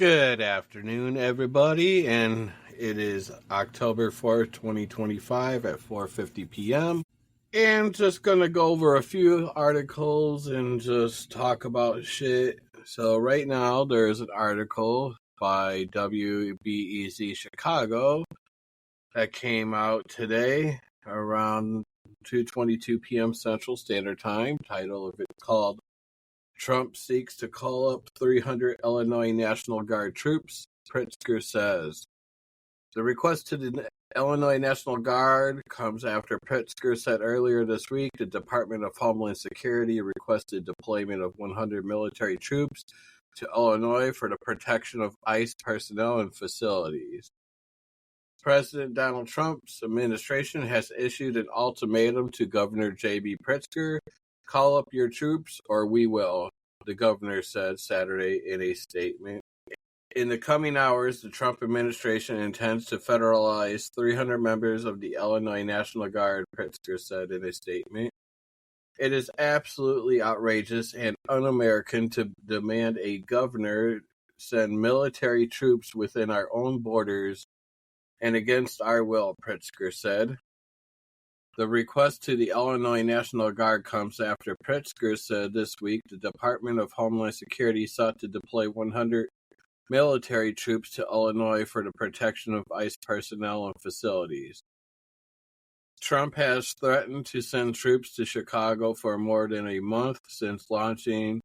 Good afternoon, everybody, and it is October 4th, 2025 at 4:50 p.m. And just gonna go over a few articles and just talk about shit. So right now there's an article by WBEZ Chicago that came out today around 2:22 p.m. Central Standard Time. Title of it called Trump seeks to call up 300 Illinois National Guard troops, Pritzker says. The request to the Illinois National Guard comes after Pritzker said earlier this week the Department of Homeland Security requested deployment of 100 military troops to Illinois for the protection of ICE personnel and facilities. President Donald Trump's administration has issued an ultimatum to Governor J.B. Pritzker. Call up your troops or we will, the governor said Saturday in a statement. In the coming hours, the Trump administration intends to federalize 300 members of the Illinois National Guard, Pritzker said in a statement. It is absolutely outrageous and un-American to demand a governor send military troops within our own borders and against our will, Pritzker said. The request to the Illinois National Guard comes after Pritzker said this week the Department of Homeland Security sought to deploy 100 military troops to Illinois for the protection of ICE personnel and facilities. Trump has threatened to send troops to Chicago for more than a month since launching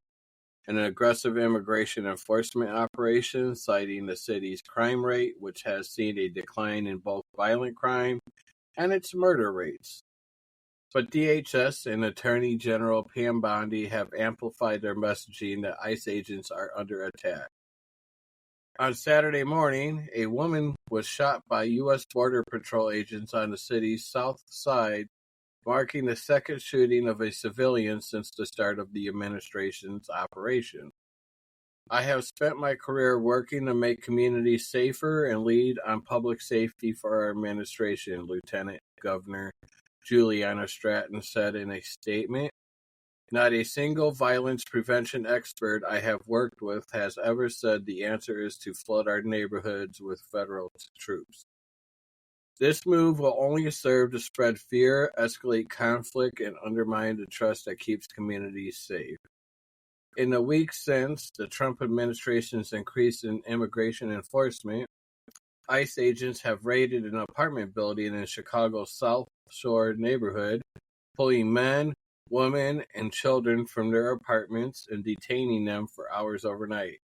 an aggressive immigration enforcement operation, citing the city's crime rate, which has seen a decline in both violent crime and its murder rates. But DHS and Attorney General Pam Bondi have amplified their messaging that ICE agents are under attack. On Saturday morning, a woman was shot by U.S. Border Patrol agents on the city's south side, marking the second shooting of a civilian since the start of the administration's operation. I have spent my career working to make communities safer and lead on public safety for our administration, Lieutenant Governor Juliana Stratton said in a statement. Not a single violence prevention expert I have worked with has ever said the answer is to flood our neighborhoods with federal troops. This move will only serve to spread fear, escalate conflict, and undermine the trust that keeps communities safe. In the weeks since the Trump administration's increase in immigration enforcement, ICE agents have raided an apartment building in Chicago's South Shore neighborhood, pulling men, women, and children from their apartments and detaining them for hours overnight.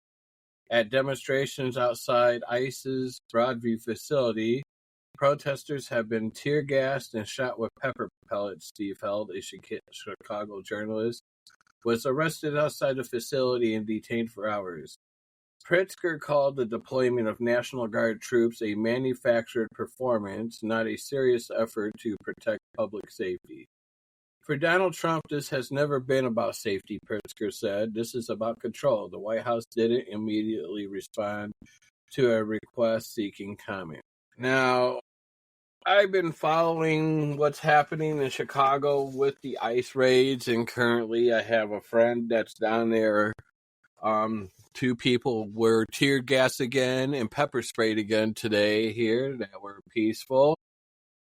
At demonstrations outside ICE's Broadview facility, protesters have been tear-gassed and shot with pepper pellets. Steve Held, a Chicago journalist, was arrested outside the facility and detained for hours. Pritzker called the deployment of National Guard troops a manufactured performance, not a serious effort to protect public safety. For Donald Trump, this has never been about safety, Pritzker said. This is about control. The White House didn't immediately respond to a request seeking comment. Now, I've been following what's happening in Chicago with the ICE raids, and currently I have a friend that's down there. Two people were tear gassed again and pepper sprayed again today here that were peaceful,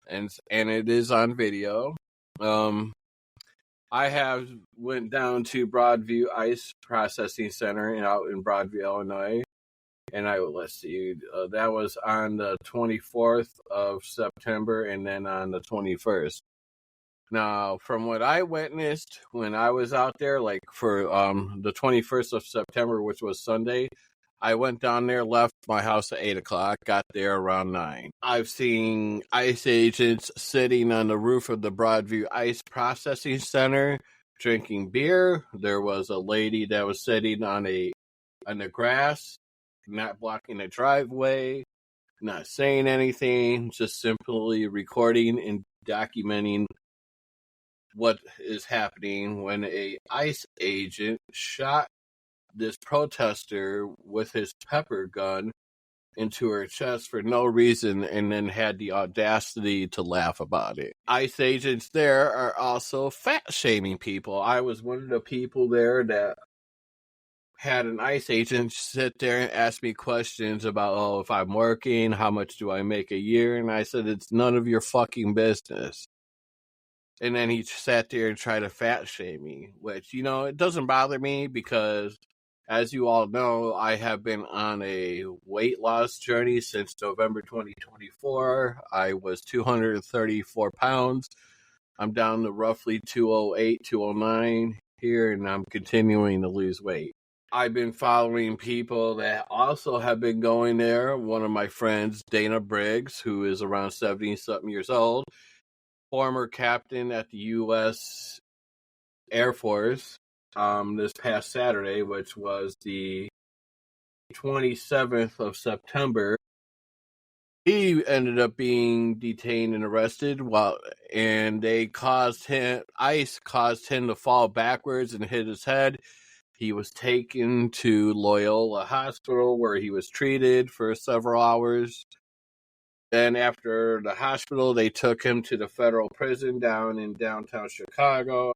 and it is on video. I have went down to Broadview ICE Processing Center out in Broadview, Illinois, and that was on the 24th of September and then on the 21st. Now, from what I witnessed when I was out there, like for the 21st of September, which was Sunday, I went down there, left my house at 8 o'clock, got there around 9. I've seen ICE agents sitting on the roof of the Broadview ICE Processing Center drinking beer. There was a lady that was sitting on the grass, not blocking the driveway, not saying anything, just simply recording and documenting what is happening when a ICE agent shot this protester with his pepper gun into her chest for no reason and then had the audacity to laugh about it. ICE agents there are also fat shaming people. I was one of the people there that had an ICE agent sit there and ask me questions about, oh, if I'm working, how much do I make a year? And I said, it's none of your fucking business. And then he sat there and tried to fat shame me, which, it doesn't bother me because, as you all know, I have been on a weight loss journey since November 2024. I was 234 pounds. I'm down to roughly 208, 209 here, and I'm continuing to lose weight. I've been following people that also have been going there. One of my friends, Dana Briggs, who is around 70-something years old, former captain at the U.S. Air Force, this past Saturday, which was the 27th of September. He ended up being detained and arrested and ICE caused him to fall backwards and hit his head. He was taken to Loyola Hospital where he was treated for several hours. Then after the hospital, they took him to the federal prison down in downtown Chicago.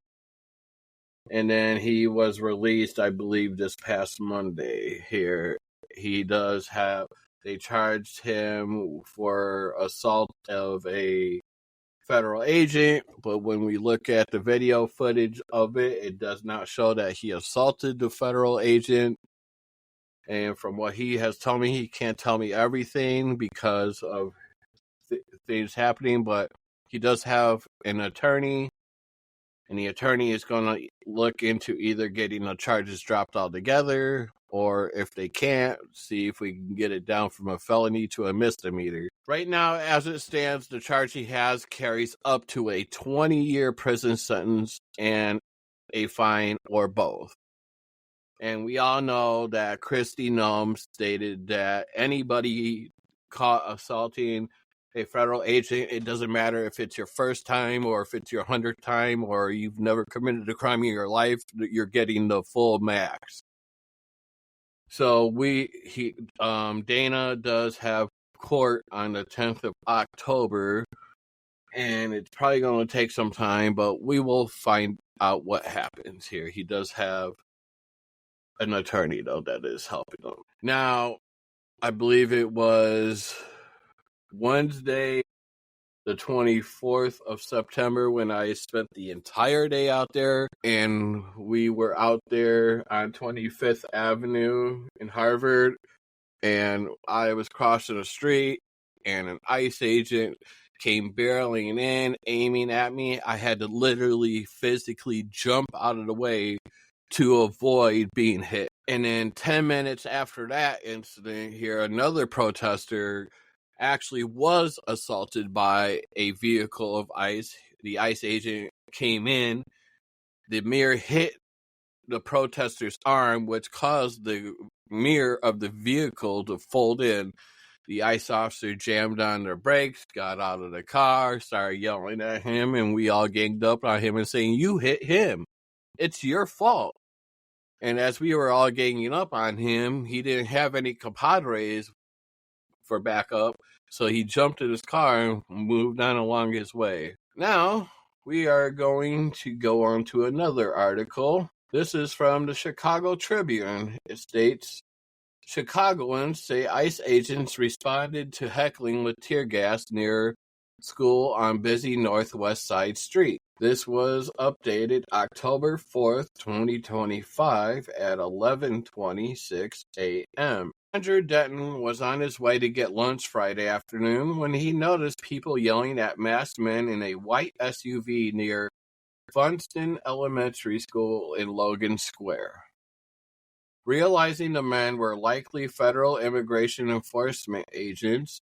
And then he was released, I believe, this past Monday here. They charged him for assault of a federal agent, but when we look at the video footage of it, it does not show that he assaulted the federal agent. And from what he has told me, he can't tell me everything because of things happening, but he does have an attorney, and the attorney is going to look into either getting the charges dropped altogether, or if they can't, see if we can get it down from a felony to a misdemeanor. Right now, as it stands, the charge he has carries up to a 20-year prison sentence and a fine or both. And we all know that Kristi Noem stated that anybody caught assaulting a federal agent, it doesn't matter if it's your first time or if it's your 100th time or you've never committed a crime in your life, you're getting the full max. So Dana does have court on the 10th of October, and it's probably going to take some time, but we will find out what happens here. He does have an attorney, though, that is helping him. Now, I believe it was Wednesday, the 24th of September, when I spent the entire day out there, and we were out there on 25th Avenue in Harvard, and I was crossing the street, and an ICE agent came barreling in, aiming at me. I had to literally physically jump out of the way to avoid being hit. And then 10 minutes after that incident here, another protester actually was assaulted by a vehicle of ICE. The ICE agent came in. The mirror hit the protester's arm, which caused the mirror of the vehicle to fold in. The ICE officer jammed on their brakes, got out of the car, started yelling at him, and we all ganged up on him and saying, "You hit him. It's your fault." And as we were all ganging up on him, he didn't have any compadres for backup, so he jumped in his car and moved on along his way. Now, we are going to go on to another article. This is from the Chicago Tribune. It states, Chicagoans say ICE agents responded to heckling with tear gas near school on busy Northwest Side Street. This was updated October 4th, 2025 at 11:26 a.m. Andrew Denton was on his way to get lunch Friday afternoon when he noticed people yelling at masked men in a white SUV near Funston Elementary School in Logan Square. Realizing the men were likely federal immigration enforcement agents,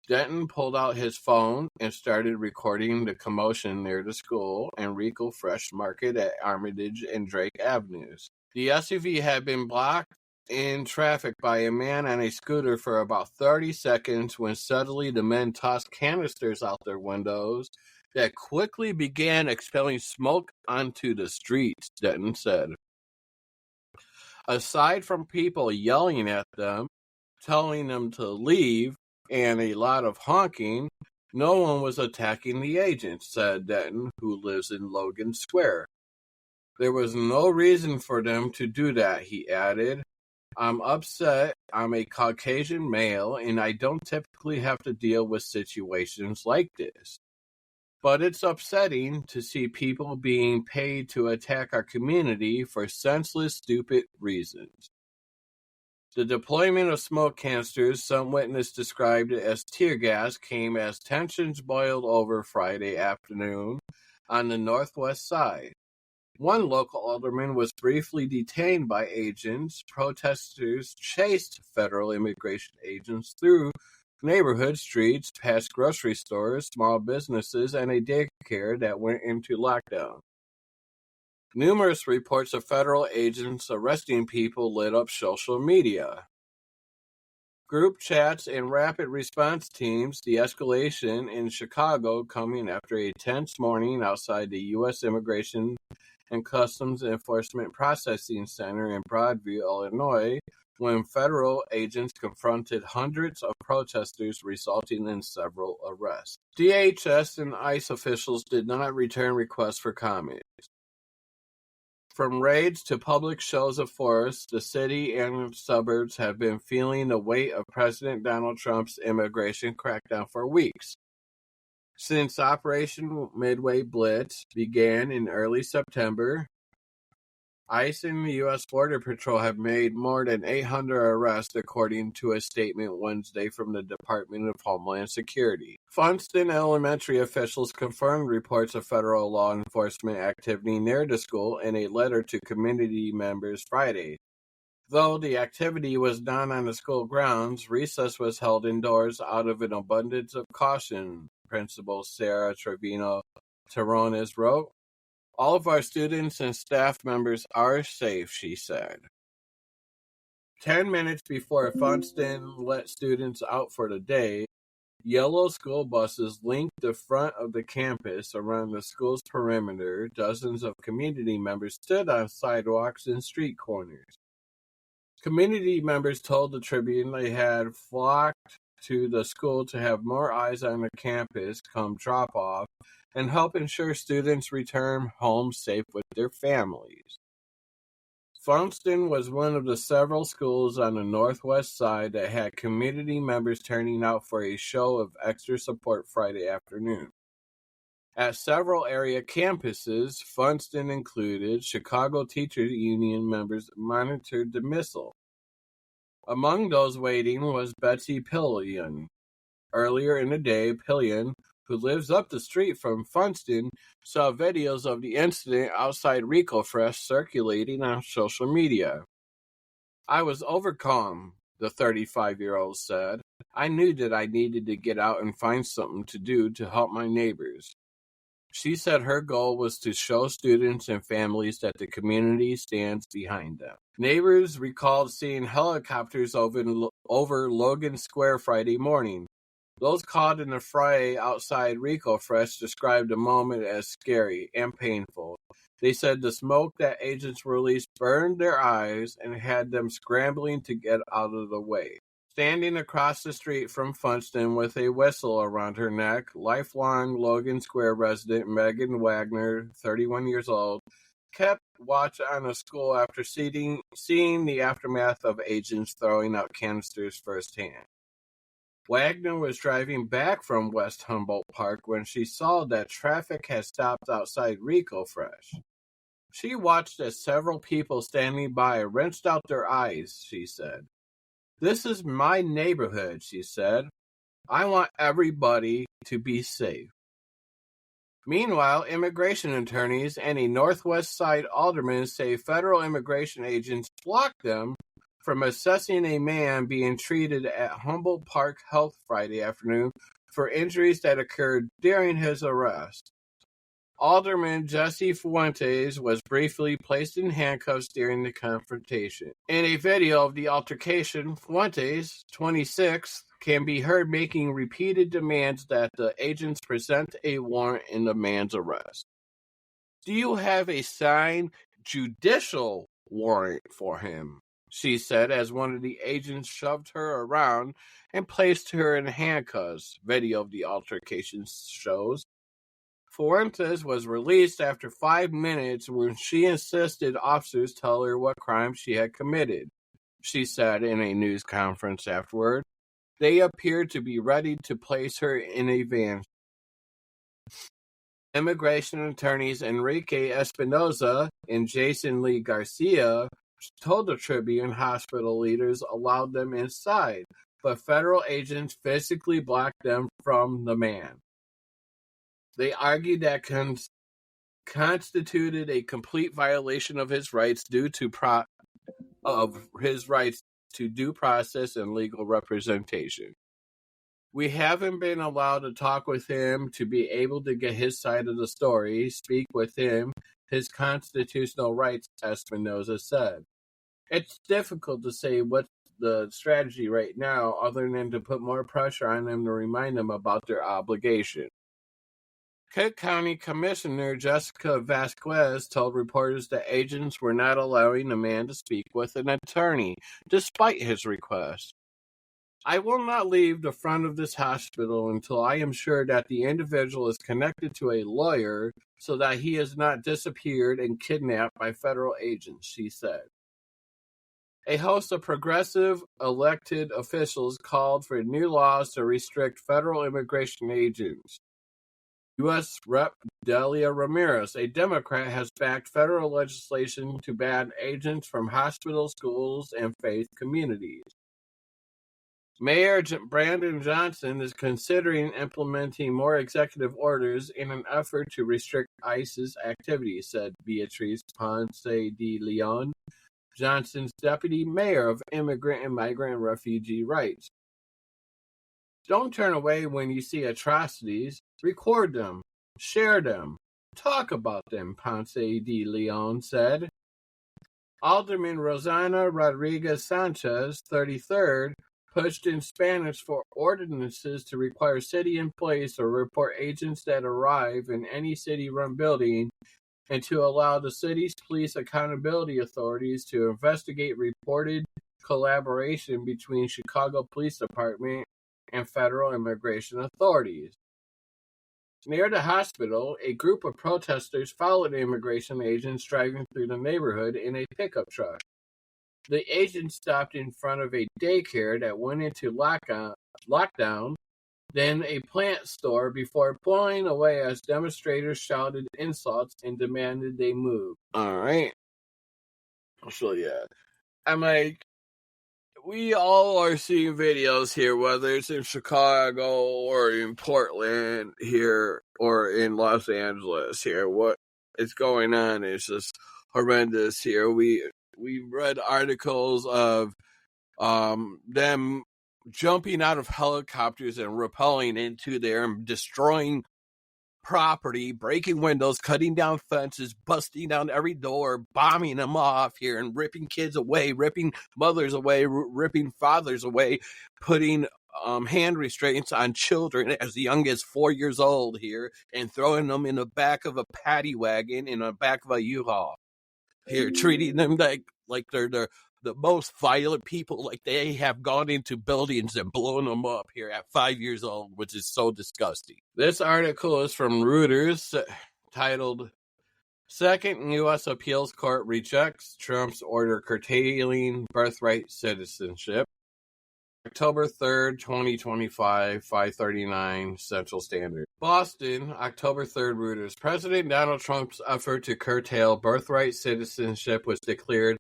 Denton pulled out his phone and started recording the commotion near the school and Rico Fresh Market at Armitage and Drake Avenues. The SUV had been blocked in traffic by a man on a scooter for about 30 seconds when suddenly the men tossed canisters out their windows that quickly began expelling smoke onto the streets, Denton said. Aside from people yelling at them, telling them to leave, and a lot of honking, no one was attacking the agents, said Denton, who lives in Logan Square. There was no reason for them to do that, he added. I'm upset. I'm a Caucasian male, and I don't typically have to deal with situations like this. But it's upsetting to see people being paid to attack our community for senseless, stupid reasons. The deployment of smoke canisters, some witnesses described it as tear gas, came as tensions boiled over Friday afternoon on the northwest side. One local alderman was briefly detained by agents. Protesters chased federal immigration agents through neighborhood streets, past grocery stores, small businesses, and a daycare that went into lockdown. Numerous reports of federal agents arresting people lit up social media. Group chats and rapid response teams, the escalation in Chicago coming after a tense morning outside the U.S. Immigration and Customs Enforcement Processing Center in Broadview, Illinois, when federal agents confronted hundreds of protesters, resulting in several arrests. DHS and ICE officials did not return requests for comment. From raids to public shows of force, the city and suburbs have been feeling the weight of President Donald Trump's immigration crackdown for weeks. Since Operation Midway Blitz began in early September, ICE and the U.S. Border Patrol have made more than 800 arrests, according to a statement Wednesday from the Department of Homeland Security. Funston Elementary officials confirmed reports of federal law enforcement activity near the school in a letter to community members Friday. Though the activity was not on the school grounds, recess was held indoors out of an abundance of caution, Principal Sarah Trevino Terrones wrote. All of our students and staff members are safe, she said. 10 minutes before Funston let students out for the day, yellow school buses linked the front of the campus around the school's perimeter. Dozens of community members stood on sidewalks and street corners. Community members told the Tribune they had flocked to the school to have more eyes on the campus come drop-off and help ensure students return home safe with their families. Funston was one of the several schools on the northwest side that had community members turning out for a show of extra support Friday afternoon. At several area campuses, Funston included, Chicago Teachers Union members monitored the missile. Among those waiting was Betsy Pillion. Earlier in the day, Pillion, who lives up the street from Funston, saw videos of the incident outside Rico Fresh circulating on social media. I was overcome, the 35-year-old said. I knew that I needed to get out and find something to do to help my neighbors. She said her goal was to show students and families that the community stands behind them. Neighbors recalled seeing helicopters over Logan Square Friday morning. Those caught in the fray outside Rico Fresh described the moment as scary and painful. They said the smoke that agents released burned their eyes and had them scrambling to get out of the way. Standing across the street from Funston with a whistle around her neck, lifelong Logan Square resident Megan Wagner, 31 years old, kept watch on the school after seeing the aftermath of agents throwing out canisters firsthand. Wagner was driving back from West Humboldt Park when she saw that traffic had stopped outside Rico Fresh. She watched as several people standing by rinsed out their eyes, she said. This is my neighborhood, she said. I want everybody to be safe. Meanwhile, immigration attorneys and a Northwest Side alderman say federal immigration agents blocked them from assessing a man being treated at Humboldt Park Health Friday afternoon for injuries that occurred during his arrest. Alderman Jesse Fuentes was briefly placed in handcuffs during the confrontation. In a video of the altercation, Fuentes, 26, can be heard making repeated demands that the agents present a warrant in the man's arrest. Do you have a signed judicial warrant for him? She said as one of the agents shoved her around and placed her in handcuffs, video of the altercation shows. Fuentes was released after 5 minutes when she insisted officers tell her what crime she had committed, she said in a news conference afterward. They appeared to be ready to place her in a van. Immigration attorneys Enrique Espinoza and Jason Lee Garcia told the Tribune hospital leaders allowed them inside, but federal agents physically blocked them from the man. They argued that constituted a complete violation of his rights due to due process and legal representation. We haven't been allowed to talk with him to be able to get his side of the story, speak with him, his constitutional rights, Espinoza said. It's difficult to say what's the strategy right now other than to put more pressure on them to remind them about their obligation. Cook County Commissioner Jessica Vasquez told reporters that agents were not allowing the man to speak with an attorney, despite his request. I will not leave the front of this hospital until I am sure that the individual is connected to a lawyer so that he is not disappeared and kidnapped by federal agents, she said. A host of progressive elected officials called for new laws to restrict federal immigration agents. U.S. Rep. Delia Ramirez, a Democrat, has backed federal legislation to ban agents from hospitals, schools, and faith communities. Mayor Brandon Johnson is considering implementing more executive orders in an effort to restrict ICE's activities, said Beatriz Ponce de Leon, Johnson's deputy mayor of immigrant and migrant refugee rights. Don't turn away when you see atrocities. Record them, share them, talk about them, Ponce de Leon said. Alderman Rosana Rodriguez Sanchez, 33rd, pushed in Spanish for ordinances to require city employees to report agents that arrive in any city-run building and to allow the city's police accountability authorities to investigate reported collaboration between Chicago Police Department and federal immigration authorities. Near the hospital, a group of protesters followed immigration agents driving through the neighborhood in a pickup truck. The agents stopped in front of a daycare that went into lockdown, then a plant store before pulling away as demonstrators shouted insults and demanded they move. All right. So, yeah. I'm like, we all are seeing videos here, whether it's in Chicago or in Portland here or in Los Angeles here. What is going on is just horrendous here. We read articles of them jumping out of helicopters and rappelling into there and destroying property, breaking windows, cutting down fences, busting down every door, bombing them off here and ripping kids away, ripping mothers away, ripping fathers away, putting hand restraints on children as young as 4 years old here and throwing them in the back of a paddy wagon in the back of a U-Haul here, treating them like they're the most violent people, like they have gone into buildings and blown them up here at 5 years old, which is so disgusting. This article is from Reuters, titled, Second U.S. Appeals Court Rejects Trump's Order Curtailing Birthright Citizenship. October 3rd, 2025, 5:39 Central Standard. Boston, October 3rd, Reuters. President Donald Trump's effort to curtail birthright citizenship was declared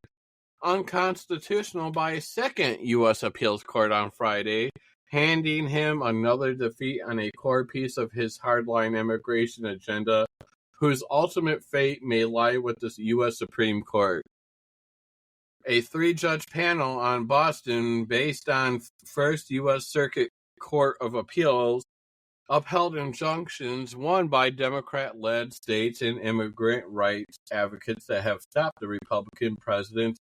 unconstitutional by a second U.S. appeals court on Friday, handing him another defeat on a core piece of his hardline immigration agenda, whose ultimate fate may lie with the U.S. Supreme Court. A 3-judge panel on Boston, based on First U.S. Circuit Court of Appeals, upheld injunctions won by Democrat-led states and immigrant rights advocates that have stopped the Republican president's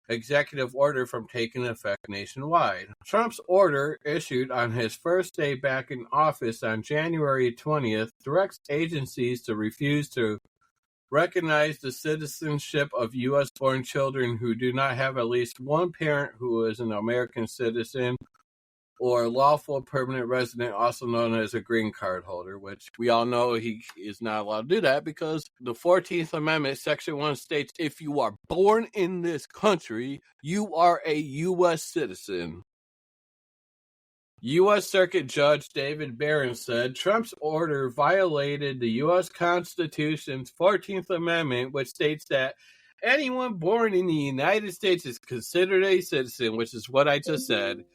executive order from taking effect nationwide. Trump's order, issued on his first day back in office on January 20th, directs agencies to refuse to recognize the citizenship of U.S.-born children who do not have at least one parent who is an American citizen or lawful permanent resident, also known as a green card holder, which we all know he is not allowed to do that because the 14th Amendment, Section 1 states, if you are born in this country, you are a U.S. citizen. U.S. Circuit Judge David Barron said Trump's order violated the U.S. Constitution's 14th Amendment, which states that anyone born in the United States is considered a citizen, which is what I just said.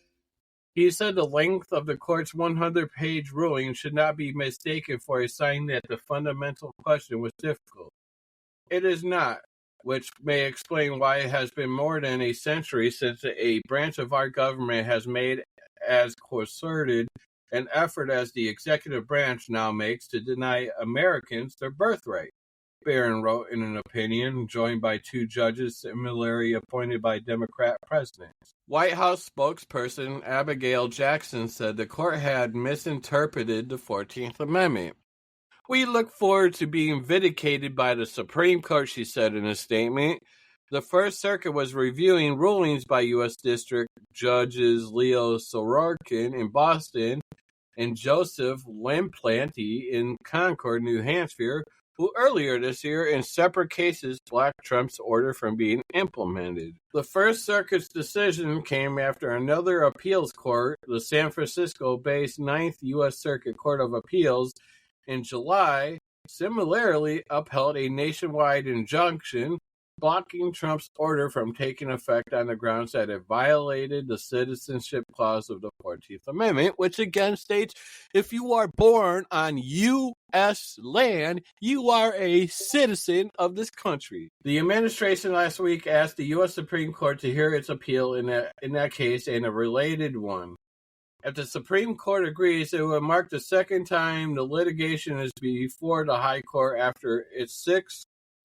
He said the length of the court's 100-page ruling should not be mistaken for a sign that the fundamental question was difficult. It is not, which may explain why it has been more than a century since a branch of our government has made as concerted an effort as the executive branch now makes to deny Americans their birthright. Barron wrote in an opinion, joined by two judges similarly appointed by Democrat presidents. White House spokesperson Abigail Jackson said the court had misinterpreted the 14th Amendment. We look forward to being vindicated by the Supreme Court, she said in a statement. The First Circuit was reviewing rulings by U.S. District Judges Leo Sorokin in Boston and Joseph Lamplanty in Concord, New Hampshire, who earlier this year in separate cases blocked Trump's order from being implemented. The First Circuit's decision came after another appeals court, the San Francisco-based 9th U.S. Circuit Court of Appeals, in July, similarly upheld a nationwide injunction blocking Trump's order from taking effect on the grounds that it violated the citizenship clause of the 14th Amendment, which again states if you are born on U.S. land, you are a citizen of this country. The administration last week asked the U.S. Supreme Court to hear its appeal in that case and a related one. If the Supreme Court agrees, it will mark the second time the litigation is before the High Court after its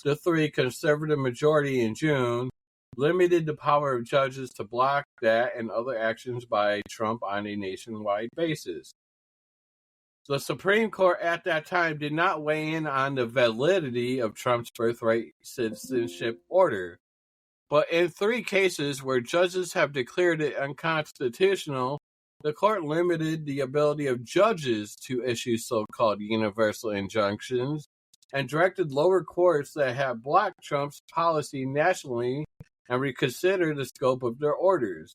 6-3 conservative majority in June limited the power of judges to block that and other actions by Trump on a nationwide basis. The Supreme Court at that time did not weigh in on the validity of Trump's birthright citizenship order. But in 3 cases where judges have declared it unconstitutional, the court limited the ability of judges to issue so-called universal injunctions and directed lower courts that have blocked Trump's policy nationally and reconsider the scope of their orders.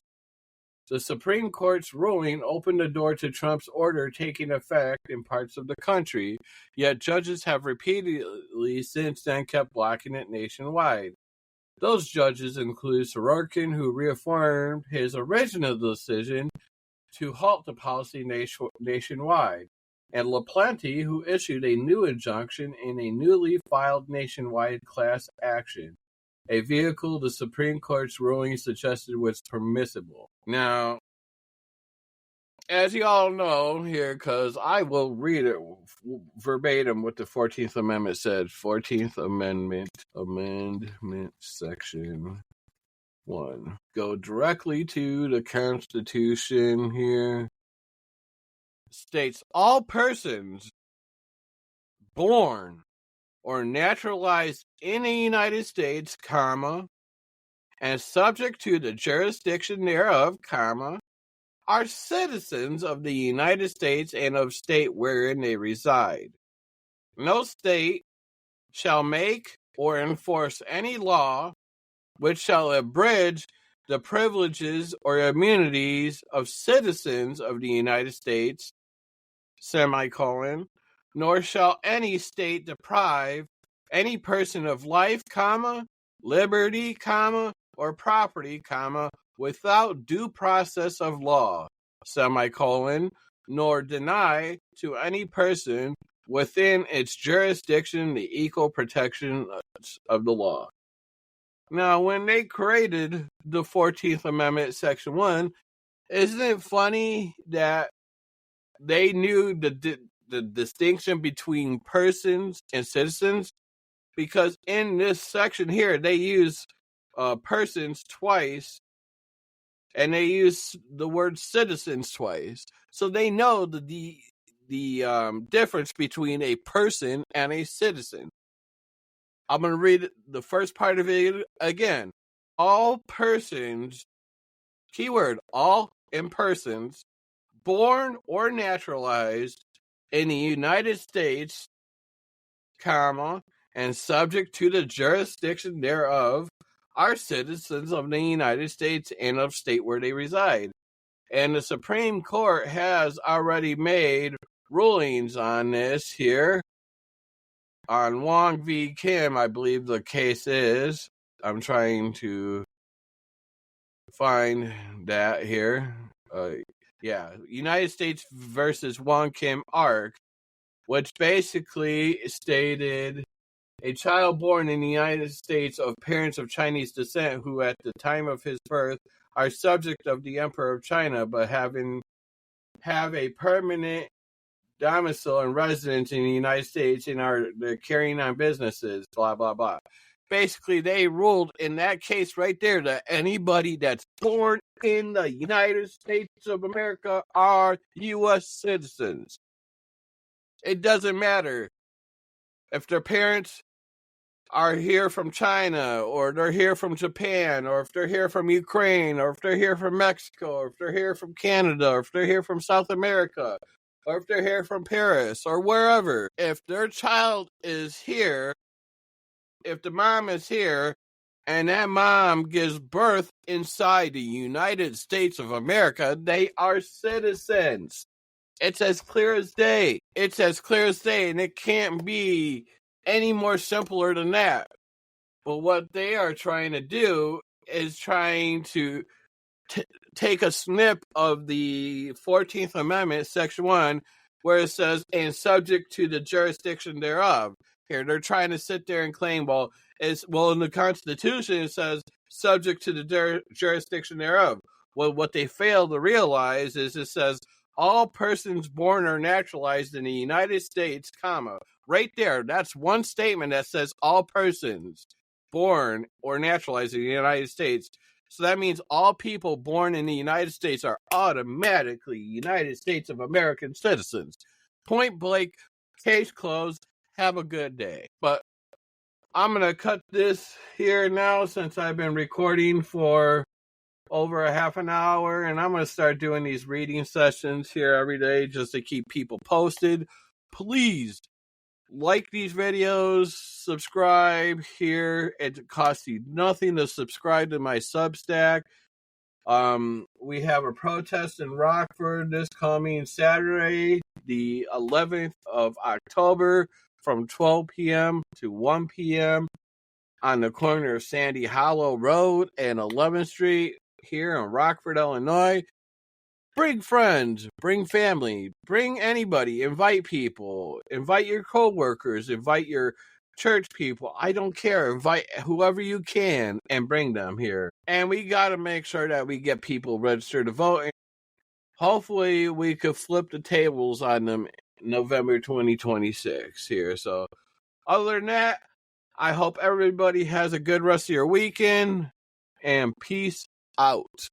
The Supreme Court's ruling opened the door to Trump's order taking effect in parts of the country, yet judges have repeatedly since then kept blocking it nationwide. Those judges include Sorokin, who reaffirmed his original decision to halt the policy nationwide, and LaPlante, who issued a new injunction in a newly filed nationwide class action, a vehicle the Supreme Court's ruling suggested was permissible. Now, as you all know here, because I will read it verbatim what the 14th Amendment said. 14th Amendment, Section 1. Go directly to the Constitution here. States all persons born or naturalized in the United States, comma, and subject to the jurisdiction thereof, comma, are citizens of the United States and of state wherein they reside. No state shall make or enforce any law which shall abridge the privileges or immunities of citizens of the United States, semicolon, nor shall any state deprive any person of life, comma, liberty, comma, or property, comma, without due process of law, semicolon, nor deny to any person within its jurisdiction the equal protection of the law. Now, when they created the 14th Amendment, Section 1, isn't it funny that they knew the distinction between persons and citizens? Because in this section here, they use persons twice, and they use the word citizens twice. So they know the difference between a person and a citizen. I'm going to read the first part of it again. All persons, keyword, all in persons, born or naturalized in the United States, comma, and subject to the jurisdiction thereof, are citizens of the United States and of state where they reside. And the Supreme Court has already made rulings on this here. On Wong v. Kim, I believe the case is. I'm trying to find that here. United States versus Wong Kim Ark, which basically stated a child born in the United States of parents of Chinese descent who at the time of his birth are subject of the Emperor of China but have a permanent domicile and residence in the United States and they're carrying on businesses, blah, blah, blah. Basically, they ruled in that case right there that anybody that's born in the United States of America are U.S. citizens. It doesn't matter if their parents are here from China, or they're here from Japan, or if they're here from Ukraine, or if they're here from Mexico, or if they're here from Canada, or if they're here from South America, or if they're here from Paris, or wherever. If their child is here, if the mom is here, and that mom gives birth inside the United States of America, they are citizens. It's as clear as day. It's as clear as day, and it can't be any more simpler than that. But what they are trying to do is trying to take a snip of the 14th Amendment, Section 1, where it says, and subject to the jurisdiction thereof. Here, they're trying to sit there and claim, in the Constitution, it says, subject to the jurisdiction thereof. Well, what they fail to realize is it says, all persons born or naturalized in the United States, comma, right there, that's one statement that says all persons born or naturalized in the United States. So that means all people born in the United States are automatically United States of American citizens. Point blank, case closed. Have a good day. But I'm going to cut this here now since I've been recording for over a half an hour, and I'm going to start doing these reading sessions here every day just to keep people posted. Please like these videos, subscribe here. It costs you nothing to subscribe to my Substack. We have a protest in Rockford this coming Saturday, the 11th of October, from 12 p.m. to 1 p.m. on the corner of Sandy Hollow Road and 11th Street here in Rockford, Illinois. Bring friends, bring family, bring anybody, invite people, invite your coworkers, invite your church people. I don't care. Invite whoever you can and bring them here. And we got to make sure that we get people registered to vote. And hopefully we could flip the tables on them November 2026 here. So other than that, I hope everybody has a good rest of your weekend, and peace out.